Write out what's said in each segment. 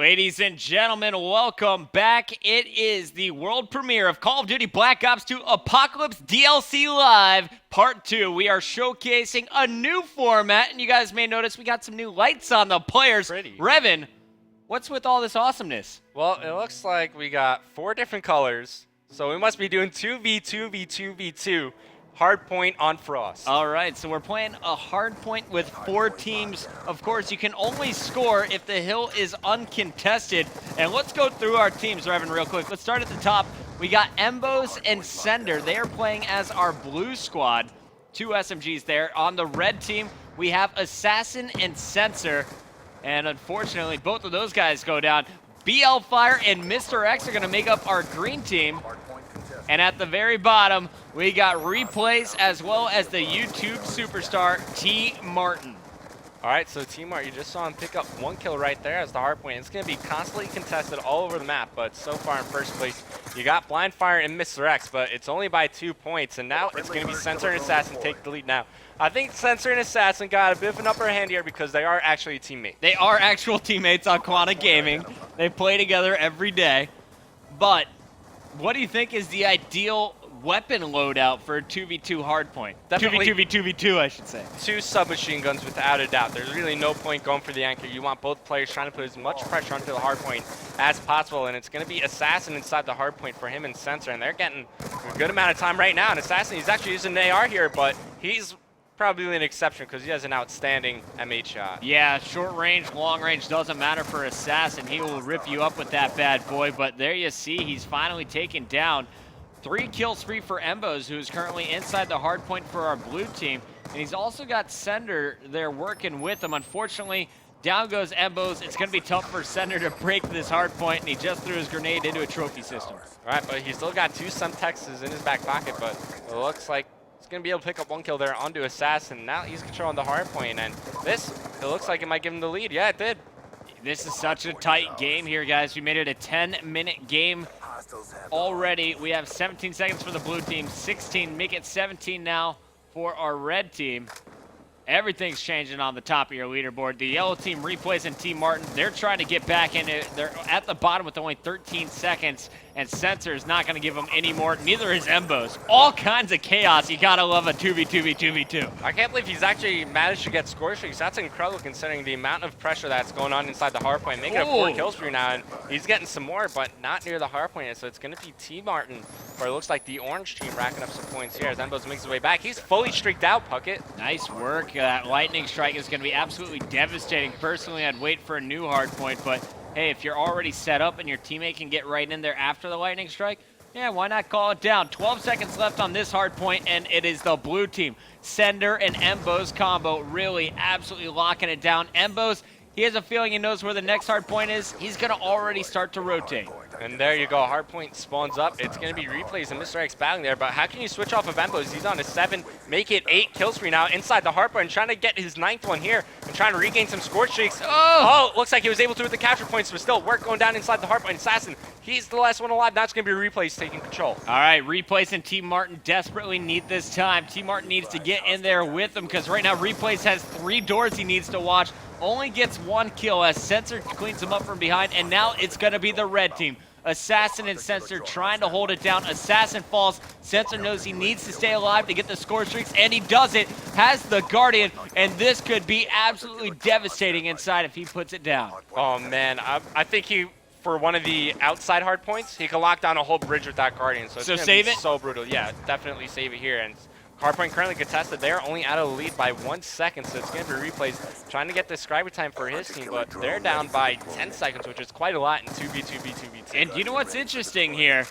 Ladies and gentlemen, welcome back. It is the world premiere of Call of Duty Black Ops 2 Apocalypse DLC Live Part 2. We are showcasing a new format, and you guys may notice we got some new lights on the players. Revan, what's with all this awesomeness? Well, it looks like we got 4 different colors, so we must be doing 2v2v2v2 hardpoint on Frost. All right, so we're playing a hardpoint with 4 teams. Of course, you can only score if the hill is uncontested. And let's go through our teams, Revan, real quick. Let's start at the top. We got Embos and Sender. They are playing as our blue squad. 2 SMGs there. On the red team, we have Assassin and Sensor. And unfortunately, both of those guys go down. BL Fire and Mr. X are going to make up our green team. And at the very bottom, we got Replays as well as the YouTube superstar T. Martin. All right, so T. Martin, you just saw him pick up 1 kill right there as the hardpoint. It's going to be constantly contested all over the map, but so far in first place, you got Blind Fire and Mr. X, but it's only by 2 points, and now it's going to be Sensor and Assassin take the lead now. I think Sensor and Assassin got a bit of an upper hand here because they are actually teammates. They are actual teammates on Quanta Gaming. They play together every day, but what do you think is the ideal weapon loadout for a 2v2 hardpoint? 2v2v2v2, I should say. 2 submachine guns without a doubt. There's really no point going for the anchor. You want both players trying to put as much pressure onto the hardpoint as possible, and it's going to be Assassin inside the hardpoint for him and Sensor, and they're getting a good amount of time right now. And Assassin, he's actually using an AR here, but he's probably an exception because he has an outstanding MH shot. Yeah, short range, long range, doesn't matter for Assassin. He will rip you up with that bad boy, but there you see, he's finally taken down. 3 kill spree for Embos, who is currently inside the hard point for our blue team. And he's also got Sender there working with him. Unfortunately, down goes Embos. It's going to be tough for Sender to break this hard point, and he just threw his grenade into a trophy system. All right, but he's still got 2 Semtexes in his back pocket, but it looks like he's going to be able to pick up 1 kill there onto Assassin. Now he's controlling the hard point, and this, it looks like it might give him the lead. Yeah, it did. This is such a tight game here, guys. We made it a 10-minute game already. We have 17 seconds for the blue team, 16, make it 17 now for our red team. Everything's changing on the top of your leaderboard. The yellow team, Replays and T. Martin, they're trying to get back in it. They're at the bottom with only 13 seconds, and Sensor is not going to give them any more. Neither is Embos. All kinds of chaos. You got to love a 2v2v2v2. I can't believe he's actually managed to get score streaks. That's incredible considering the amount of pressure that's going on inside the hardpoint. Making it 4 kills for you now, and he's getting some more, but not near the hardpoint. So it's going to be T. Martin, or it looks like the orange team racking up some points here as Embos makes his way back. He's fully streaked out, Puckett. Nice work. That lightning strike is going to be absolutely devastating. Personally, I'd wait for a new hardpoint, but hey, if you're already set up and your teammate can get right in there after the lightning strike, yeah, why not call it down? 12 seconds left on this hard point, and it is the blue team. Sender and Embos combo really absolutely locking it down. Embos, he has a feeling he knows where the next hard point is. He's going to already start to rotate. And there you go, hard point spawns up. It's going to be Replays and Mr. X battling there, but how can you switch off of Embos? He's on a 7, make it 8 kill spree now inside the hard point, trying to get his 9th one here and trying to regain some score streaks. Oh, looks like he was able to with the capture points, but still work going down inside the hard point. Assassin, he's the last one alive. Now it's going to be Replays taking control. All right, Replays and T. Martin desperately need this time. T. Martin needs to get in there with them because right now Replays has 3 doors he needs to watch. Only gets 1 kill as Sensor cleans him up from behind, and now it's going to be the red team. Assassin and Sensor trying to hold it down. Assassin falls. Sensor knows he needs to stay alive to get the score streaks, and he does it. Has the Guardian, and this could be absolutely devastating inside if he puts it down. Oh, man. I think he, for one of the outside hard points, he can lock down a whole bridge with that Guardian. So it's save it? So brutal. Yeah, definitely save it here. And hardpoint currently contested. They're only out of the lead by 1 second, so it's going to be Replays trying to get the scriber time for his team, but they're down by 10 seconds, which is quite a lot in 2v2v2v2. And you know what's interesting here?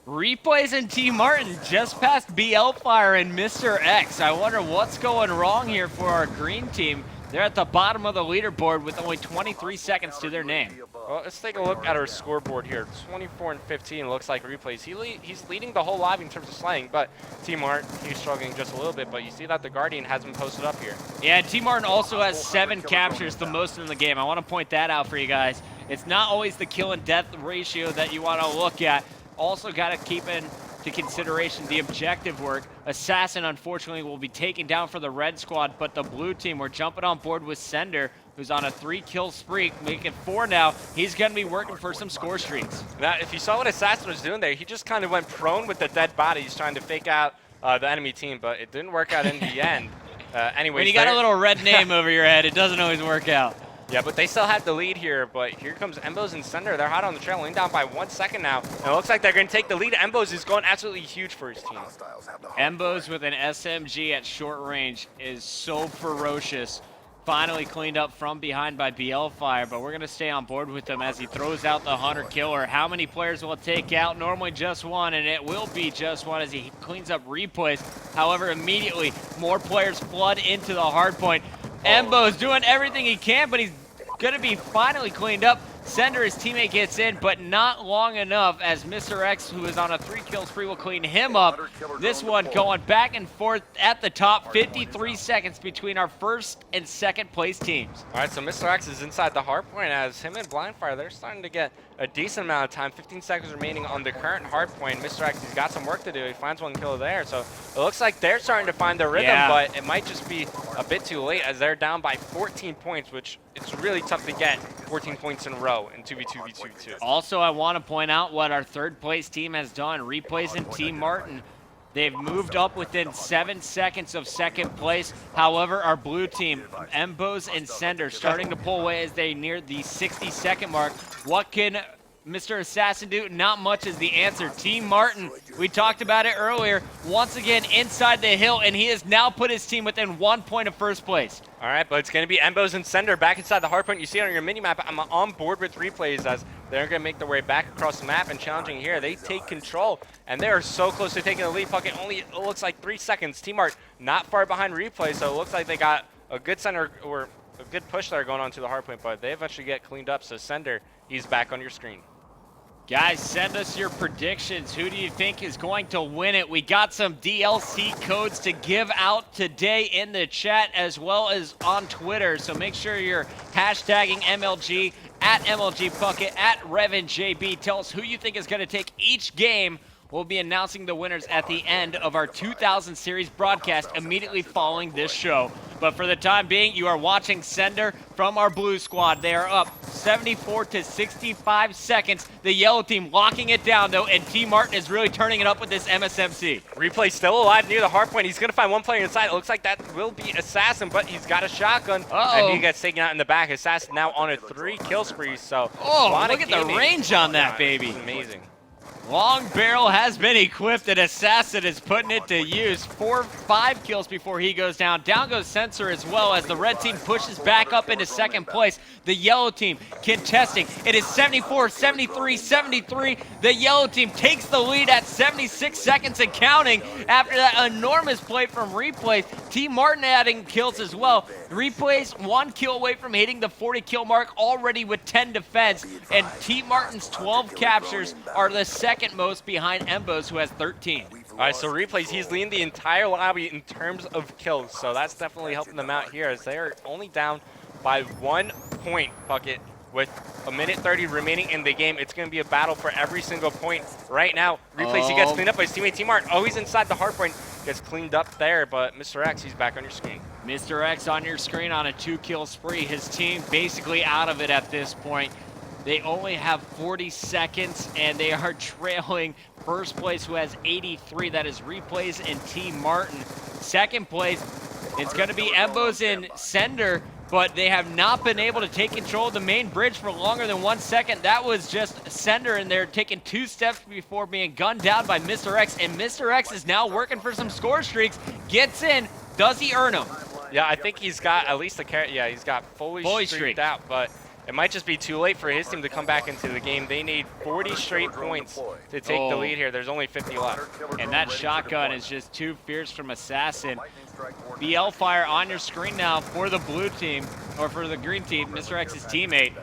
Replays and T. Martin just passed BL Fire and Mr. X. I wonder what's going wrong here for our green team. They're at the bottom of the leaderboard with only 23 seconds to their name. Well, let's take a look at our scoreboard here. 24 and 15 looks like Replays. He's leading the whole lobby in terms of slaying, but T. Martin, he's struggling just a little bit, but you see that the Guardian has been posted up here. Yeah, T. Martin also has 7 captures, the most in the game. I want to point that out for you guys. It's not always the kill and death ratio that you want to look at. Also got to keep in to consideration the objective work. Assassin, unfortunately, will be taken down for the red squad, but the blue team, we're jumping on board with Sender. who's on a 3-kill streak, making 4 now. He's going to be working for some score streaks. Now, if you saw what Assassin was doing there, he just kind of went prone with the dead body. He's trying to fake out the enemy team, but it didn't work out in the end. Anyways, when you got a little red name over your head, it doesn't always work out. Yeah, but they still have the lead here, but here comes Embos and Sender. They're hot on the trail, laying down by 1 second now. And it looks like they're going to take the lead. Embos is going absolutely huge for his team. Embos with an SMG at short range is so ferocious. Finally cleaned up from behind by BL-Fire, but we're going to stay on board with him as he throws out the Hunter Killer. How many players will it take out? Normally just one, and it will be just one as he cleans up replays. However, immediately more players flood into the hard point. Embo's doing everything he can, but he's going to be finally cleaned up. Sender, his teammate, gets in, but not long enough as Mr. X, who is on a 3-kill spree, will clean him up. This one going back and forth at the top. 53 seconds between our first and second place teams. All right, so Mr. X is inside the hard point as him and Blindfire, they're starting to get a decent amount of time. 15 seconds remaining on the current hard point. Mr. X, he's got some work to do. He finds 1 kill there, so it looks like they're starting to find their rhythm, but it might just be a bit too late as they're down by 14 points, which it's really tough to get 14 points in a row in 2v2v2. Also, I want to point out what our third place team has done. Replays and Team Martin. They've moved up within 7 seconds of second place. However, our blue team, Embos and Sender, starting to pull away as they near the 60-second mark. What can Mr. Assassin do? Not much is the answer. Team Martin, we talked about it earlier, once again inside the hill, and he has now put his team within 1 point of first place. All right, but it's going to be Embos and Sender back inside the hard point. You see it on your mini-map. I'm on board with replays as they're going to make their way back across the map and challenging here. They take control, and they are so close to taking the lead. Puckett only, it looks like 3 seconds. Team Art not far behind replay, so it looks like they got a good center or a good push there going on to the hard point, but they eventually get cleaned up. So Sender, he's back on your screen. Guys, send us your predictions. Who do you think is going to win it? We got some DLC codes to give out today in the chat as well as on Twitter. So make sure you're hashtagging MLG, at MLG Puckett, at RevanJB. Tell us who you think is going to take each game. We'll be announcing the winners at the end of our 2000 series broadcast immediately following this show. But for the time being, you are watching Sender from our blue squad. They are up 74 to 65 seconds. The yellow team locking it down, though, and Team Martin is really turning it up with this MSMC. Replay still alive near the hard point. He's going to find 1 player inside. It looks like that will be Assassin, but he's got a shotgun, and he gets taken out in the back. Assassin now on a 3-kill spree, so... Oh, look at the range on that, baby. Amazing. Long barrel has been equipped, and Assassin is putting it to use. 4-5 kills before he goes down. Down goes Sensor as well as the red team pushes back up into second place. The yellow team contesting. It is 74, 73, 73. The yellow team takes the lead at 76 seconds and counting after that enormous play from Replays. Team Martin adding kills as well. Replays 1 kill away from hitting the 40 kill mark already with 10 defense, and Team Martin's 12 captures are the second most behind Embos, who has 13. All right, so Replays, he's leading the entire lobby in terms of kills, so that's definitely helping them out here as they are only down by 1 point, Puckett. With a minute 30 remaining in the game, it's going to be a battle for every single point right now. Replays, he gets cleaned up by his teammate Team Art. Oh, he's inside the hard point. Gets cleaned up there, but Mr. X, he's back on your screen. Mr. X on your screen on a 2-kill spree. His team basically out of it at this point. They only have 40 seconds, and they are trailing first place, who has 83. That is Replays and Team Martin. Second place, it's going to be Embos and Sender, but they have not been able to take control of the main bridge for longer than 1 second. That was just Sender in there taking 2 steps before being gunned down by Mr. X, and Mr. X is now working for some score streaks. Gets in. Does he earn them? Yeah, I think he's got at least a carrot. Yeah, he's got fully streaked out, but it might just be too late for his team to come back into the game. They need 40 straight points to take the lead here. There's only 50 left. And that shotgun is just too fierce from Assassin. BL-Fire on your screen now for the blue team, or for the green team, Mr. X's teammate.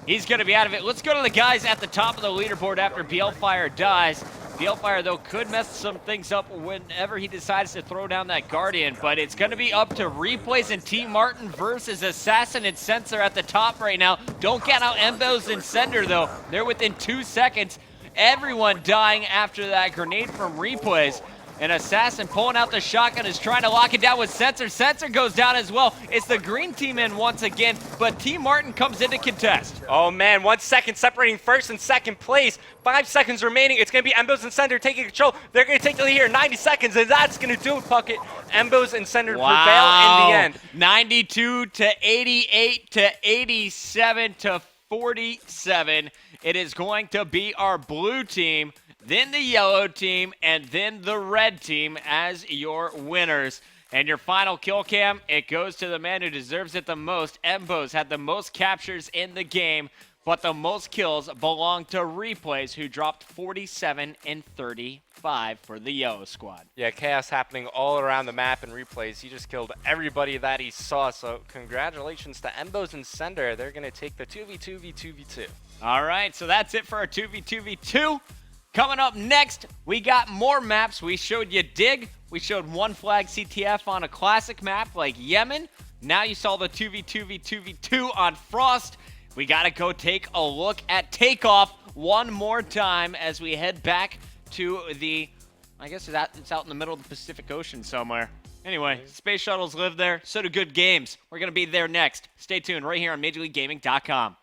He's going to be out of it. Let's go to the guys at the top of the leaderboard after BL-Fire dies. BL-Fire, though, could mess some things up whenever he decides to throw down that Guardian, but it's going to be up to Replays and Team Martin versus Assassin and Sensor at the top right now. Don't count out Embos and Sender, though. They're within 2 seconds. Everyone dying after that grenade from Replays. And Assassin pulling out the shotgun is trying to lock it down with Sensor. Sensor goes down as well. It's the green team in once again, but Team Martin comes in to contest. Oh man, 1 second separating first and second place. 5 seconds remaining. It's going to be Embos and Sender taking control. They're going to take the lead here, 90 seconds, and that's going to do it, Puckett. Embos and Sender prevail in the end. 92 to 88 to 87 to 47. It is going to be our blue team, then the yellow team, and then the red team as your winners. And your final kill cam, it goes to the man who deserves it the most. Embos had the most captures in the game, but the most kills belong to Replays, who dropped 47 and 35 for the yellow squad. Yeah, chaos happening all around the map in Replays. He just killed everybody that he saw, so congratulations to Embos and Sender. They're going to take the 2v2v2v2. All right, so that's it for our 2v2v2. Coming up next, we got more maps. We showed you Dig. We showed one flag CTF on a classic map like Yemen. Now you saw the 2v2v2v2 on Frost. We got to go take a look at Takeoff one more time as we head back to the, I guess it's out in the middle of the Pacific Ocean somewhere. Anyway, space shuttles live there, so do good games. We're going to be there next. Stay tuned right here on MajorLeagueGaming.com.